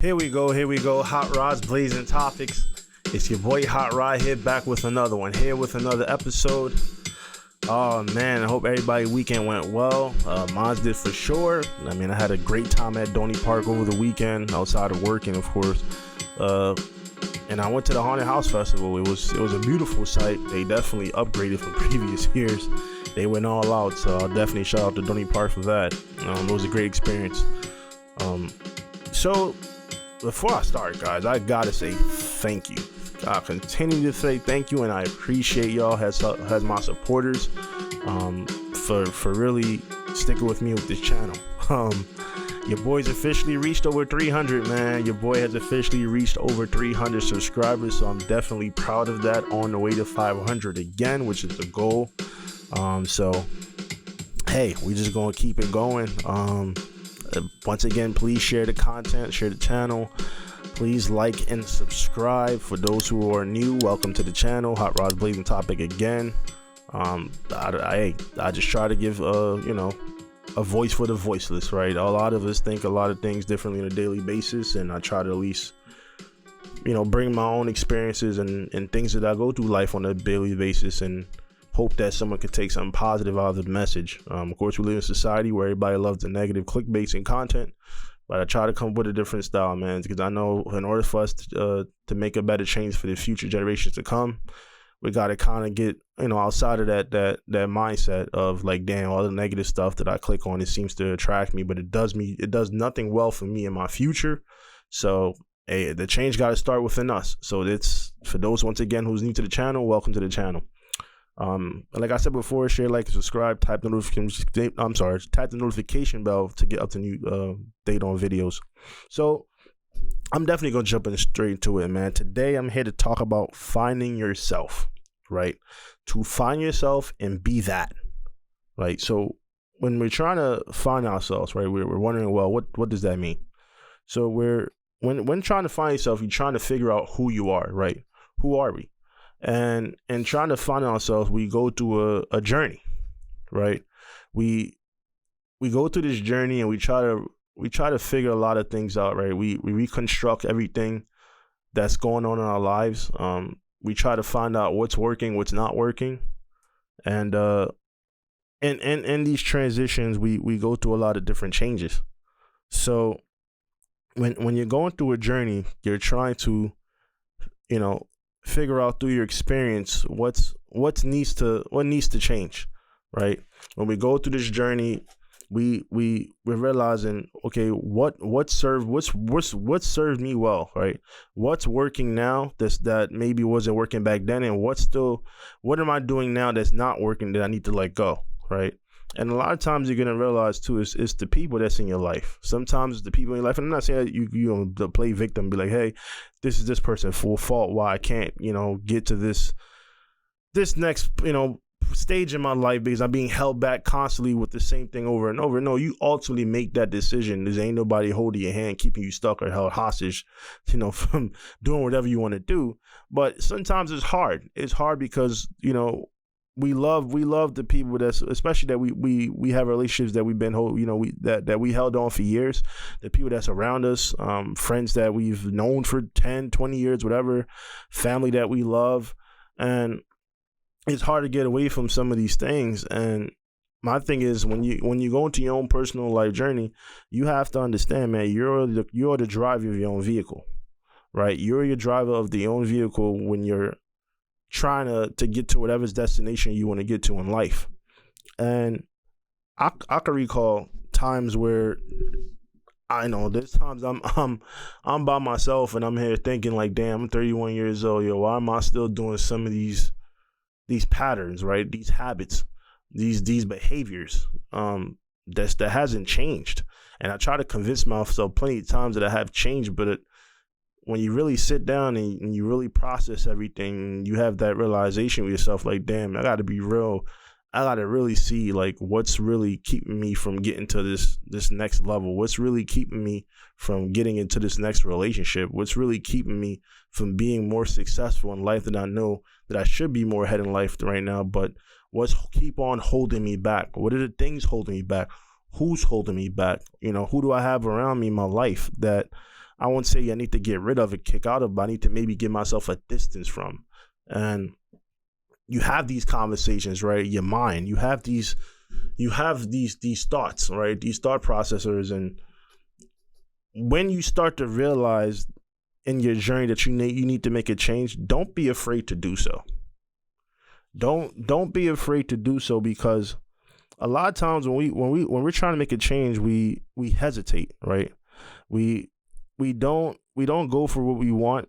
Here we go. Hot Rods, blazing topics. It's your boy Hot Rod here, back with another one. Here with another episode. Oh man, I hope everybody's weekend went well. Mine did for sure. I mean, I had a great time at Donny Park over the weekend, outside of working, of course. And I went to the Haunted House Festival. It was a beautiful sight. They definitely upgraded from previous years. They went all out, so I'll definitely shout out to Donny Park for that. It was a great experience. So before I start, guys, I gotta say thank you. I continue to say thank you, and I appreciate y'all as my supporters for really sticking with me with this channel. Your boy's officially reached over 300, man. Your boy has officially reached over 300 subscribers, so I'm definitely proud of that. On the way to 500 again, which is the goal. So hey, we just gonna keep it going. Once again, please share the content, share the channel. Please like and subscribe. For those who are new, welcome to the channel. Hot Rod's blazing topic again. I just try to give a voice for the voiceless, right? A lot of us think a lot of things differently on a daily basis, and I try to at least bring my own experiences and things that I go through life on a daily basis, and hope that someone could take something positive out of the message. Of course, we live in a society where everybody loves the negative clickbait and content, but I try to come up with a different style, man, because I know in order for us to make a better change for the future generations to come, we got to kind of get outside of that mindset of like, damn, all the negative stuff that I click on, it seems to attract me, but it does nothing well for me in my future. So hey, the change got to start within us. So it's for those, once again, who's new to the channel, welcome to the channel. Like I said before, share, like, subscribe, tap the notification bell to get up to new date on videos. So I'm definitely gonna jump in straight into it, man. Today I'm here to talk about finding yourself, right? To find yourself and be that, right? So when we're trying to find ourselves, right, we're wondering, well, what does that mean? So when trying to find yourself, you're trying to figure out who you are, right? Who are we? And trying to find ourselves, we go through a journey, right? We go through this journey, and we try to figure a lot of things out, right? We reconstruct everything that's going on in our lives. We try to find out what's working, what's not working, and in these transitions, we go through a lot of different changes. So when you're going through a journey, you're trying to figure out through your experience what needs to change, right? When we go through this journey, we're realizing, okay, what served me well, right? What's working now that maybe wasn't working back then, and what am I doing now that's not working that I need to let go, right? And a lot of times you're gonna realize too, it's the people that's in your life. Sometimes it's the people in your life, and I'm not saying that you play victim, be like, hey, this is this person's full fault why I can't get to this next stage in my life because I'm being held back constantly with the same thing over and over. No, you ultimately make that decision. There ain't nobody holding your hand, keeping you stuck or held hostage, from doing whatever you want to do. But sometimes it's hard. It's hard because we love the people especially that we have relationships that we've been that we held on for years, the people that's around us, friends that we've known for 10, 20 years, whatever, family that we love, and it's hard to get away from some of these things. And my thing is, when you go into your own personal life journey, you have to understand, man, you're the driver of your own vehicle, right? You're your driver of the own vehicle when you're trying to get to whatever destination you want to get to in life. And I can recall times where there's times I'm by myself and I'm here thinking like, damn, I'm 31 years old, why am I still doing some of these patterns, right? These habits, these behaviors that hasn't changed. And I try to convince myself plenty of times that I have changed, but when you really sit down and you really process everything, you have that realization with yourself, like, damn, I got to be real. I got to really see like what's really keeping me from getting to this next level. What's really keeping me from getting into this next relationship? What's really keeping me from being more successful in life that I know that I should be more ahead in life right now? But what's keep on holding me back? What are the things holding me back? Who's holding me back? Who do I have around me in my life that I won't say I need to get rid of it, kick out of, but I need to maybe give myself a distance from. And you have these conversations, right? Your mind, you have these thoughts, right? These thought processors. And when you start to realize in your journey that you need to make a change, don't be afraid to do so. Don't be afraid to do so, because a lot of times when we're trying to make a change, we hesitate, right? We don't go for what we want,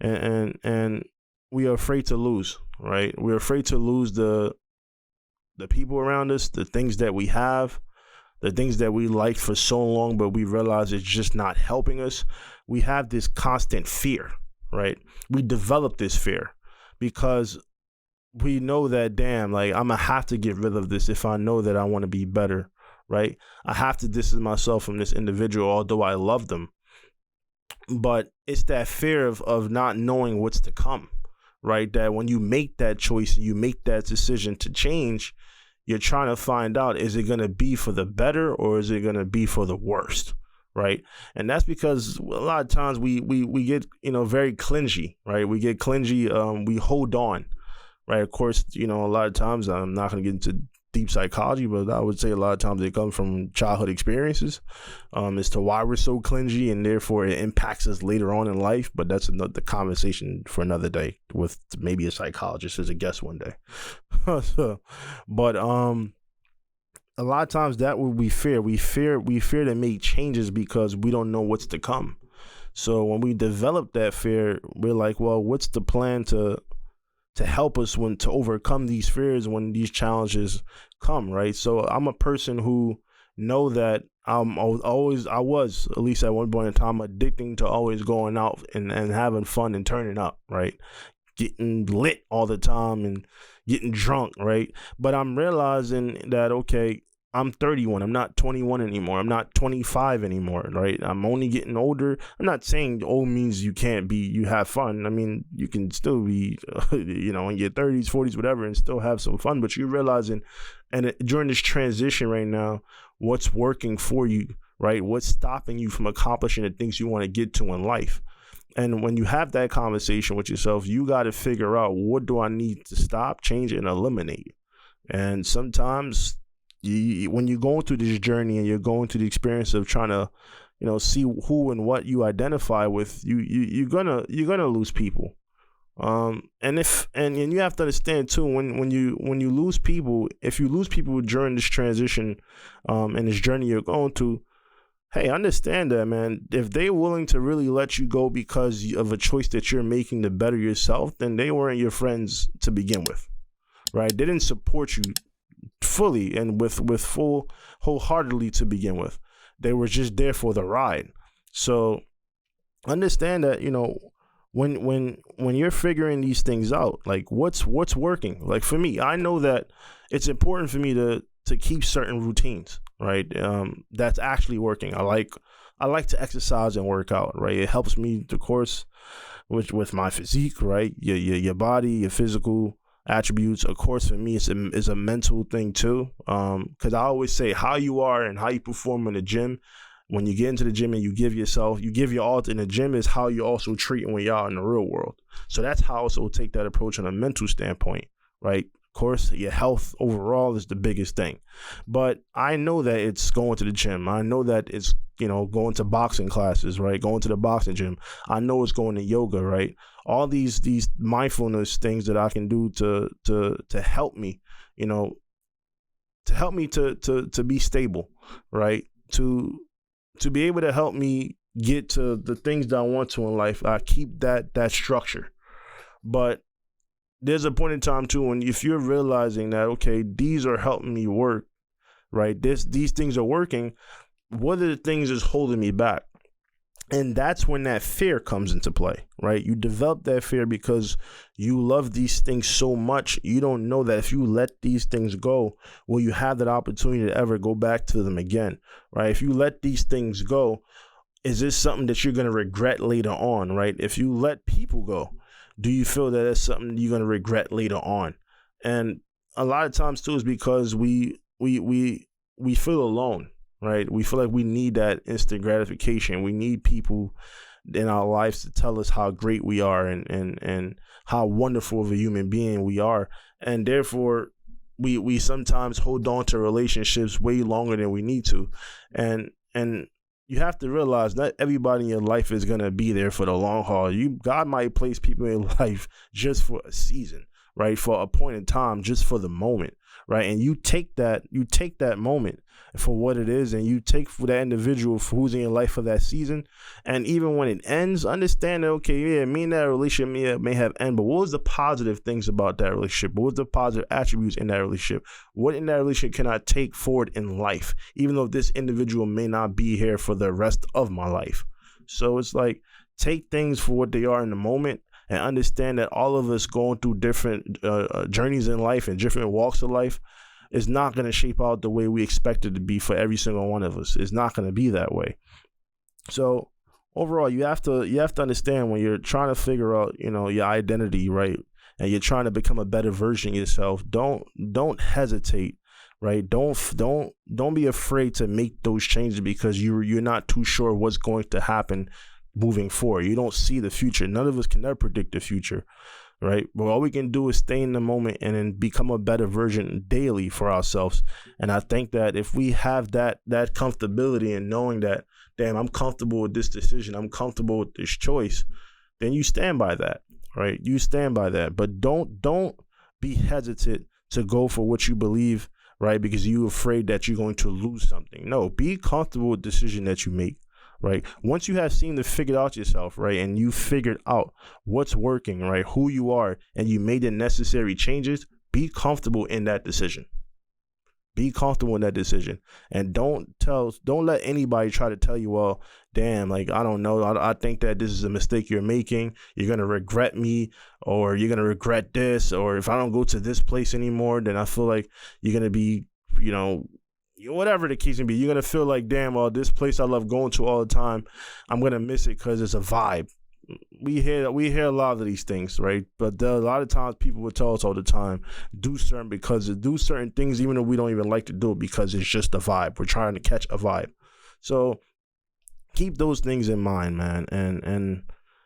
and we are afraid to lose, right? We're afraid to lose the people around us, the things that we have, the things that we liked for so long, but we realize it's just not helping us. We have this constant fear, right? We develop this fear because we know that, damn, like, I'm going to have to get rid of this if I know that I want to be better, right? I have to distance myself from this individual, although I love them. But it's that fear of not knowing what's to come, right? That when you make that choice, you make that decision to change, you're trying to find out, is it going to be for the better or is it going to be for the worst, right? And that's because a lot of times we get, very clingy, right? We get clingy, we hold on, right? Of course, a lot of times, I'm not going to get into deep psychology, but I would say a lot of times they come from childhood experiences as to why we're so clingy, and therefore it impacts us later on in life. But that's another conversation for another day with maybe a psychologist as a guest one day. But a lot of times that what we fear. We fear to make changes because we don't know what's to come. So when we develop that fear, we're like, well, what's the plan to help us to overcome these fears when these challenges come, right? So I'm a person who know that I was, at least at one point in time, addicting to always going out and having fun and turning up, right? Getting lit all the time and getting drunk, right? But I'm realizing that, okay, I'm 31. I'm not 21 anymore. I'm not 25 anymore, right? I'm only getting older. I'm not saying old means you have fun. I mean, you can still be, in your 30s, 40s, whatever, and still have some fun. But you're realizing, and during this transition right now, what's working for you, right? What's stopping you from accomplishing the things you want to get to in life? And when you have that conversation with yourself, you got to figure out, what do I need to stop, change, and eliminate? And sometimes when you're going through this journey and you're going through the experience of trying to, see who and what you identify with, you're gonna lose people. And you have to understand too, when you lose people, if you lose people during this transition, and this journey you're going through, hey, understand that, man. If they're willing to really let you go because of a choice that you're making to better yourself, then they weren't your friends to begin with, right? They didn't support you fully and with wholeheartedly to begin with. They were just there for the ride. So understand that, when you're figuring these things out, like what's working. Like for me, I know that it's important for me to keep certain routines, right? That's actually working. I like to exercise and work out, right? It helps me, of course, with my physique, right? Your body, your physical attributes. Of course, for me, it's a mental thing too. Because I always say, how you are and how you perform in the gym, when you get into the gym and you give your all in the gym, is how you also treat when you're out in the real world. So that's how I also take that approach on a mental standpoint, right? Of course, your health overall is the biggest thing. But I know that it's going to the gym. I know that it's, going to boxing classes, right? Going to the boxing gym. I know it's going to yoga, right? All these mindfulness things that I can do to help me, to be stable, right? To be able to help me get to the things that I want to in life. I keep that structure. But there's a point in time too when, if you're realizing that, okay, these are helping me work, right? These things are working. What are the things that's holding me back? And that's when that fear comes into play, right? You develop that fear because you love these things so much. You don't know that if you let these things go, will you have that opportunity to ever go back to them again, right? If you let these things go, is this something that you're going to regret later on, right? If you let people go, do you feel that that's something you're going to regret later on? And a lot of times too is because we feel alone, right? We feel like we need that instant gratification. We need people in our lives to tell us how great we are and how wonderful of a human being we are. And therefore, we sometimes hold on to relationships way longer than we need to. And you have to realize not everybody in your life is going to be there for the long haul. God might place people in your life just for a season, right? For a point in time, just for the moment, right? And you take that moment for what it is, and you take for that individual for who's in your life for that season. And even when it ends, understand that, okay, yeah, me and that relationship may have ended, but what was the positive things about that relationship? What was the positive attributes in that relationship? What in that relationship can I take forward in life, even though this individual may not be here for the rest of my life? So it's like, take things for what they are in the moment, and understand that all of us going through different journeys in life and different walks of life is not going to shape out the way we expect it to be for every single one of us. It's not going to be that way. So overall, you have to understand when you're trying to figure out, your identity, right? And you're trying to become a better version of yourself. Don't hesitate, right? Don't be afraid to make those changes because you're not too sure what's going to happen moving forward. You don't see the future. None of us can ever predict the future, right? But all we can do is stay in the moment and then become a better version daily for ourselves. And I think that if we have that comfortability in knowing that, damn, I'm comfortable with this decision, I'm comfortable with this choice, then you stand by that, right? You stand by that. But don't be hesitant to go for what you believe, right? Because you're afraid that you're going to lose something. No, be comfortable with the decision that you make. Right. Once you have seen to figure out yourself, right, and you figured out what's working, right, who you are, and you made the necessary changes, be comfortable in that decision. Be comfortable in that decision, and don't let anybody try to tell you, well, damn, like, I don't know, I think that this is a mistake you're making. You're gonna regret me, or you're gonna regret this, or if I don't go to this place anymore, then I feel like you're gonna be, whatever the case may be, you're going to feel like, damn, well, this place I love going to all the time, I'm going to miss it because it's a vibe. We hear a lot of these things, right? But a lot of times people will tell us all the time, do certain things even though we don't even like to do it because it's just a vibe. We're trying to catch a vibe. So keep those things in mind, man. And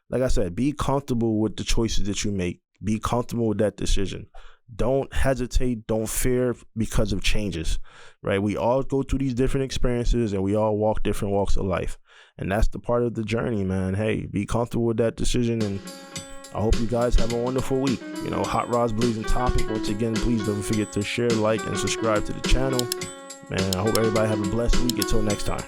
like I said, be comfortable with the choices that you make. Be comfortable with that decision. Don't hesitate, don't fear because of changes, right? We all go through these different experiences and we all walk different walks of life. And that's the part of the journey, man. Hey, be comfortable with that decision. And I hope you guys have a wonderful week. Hot Rod's Blazing Topic. Once again, please don't forget to share, like, and subscribe to the channel. Man, I hope everybody have a blessed week. Until next time.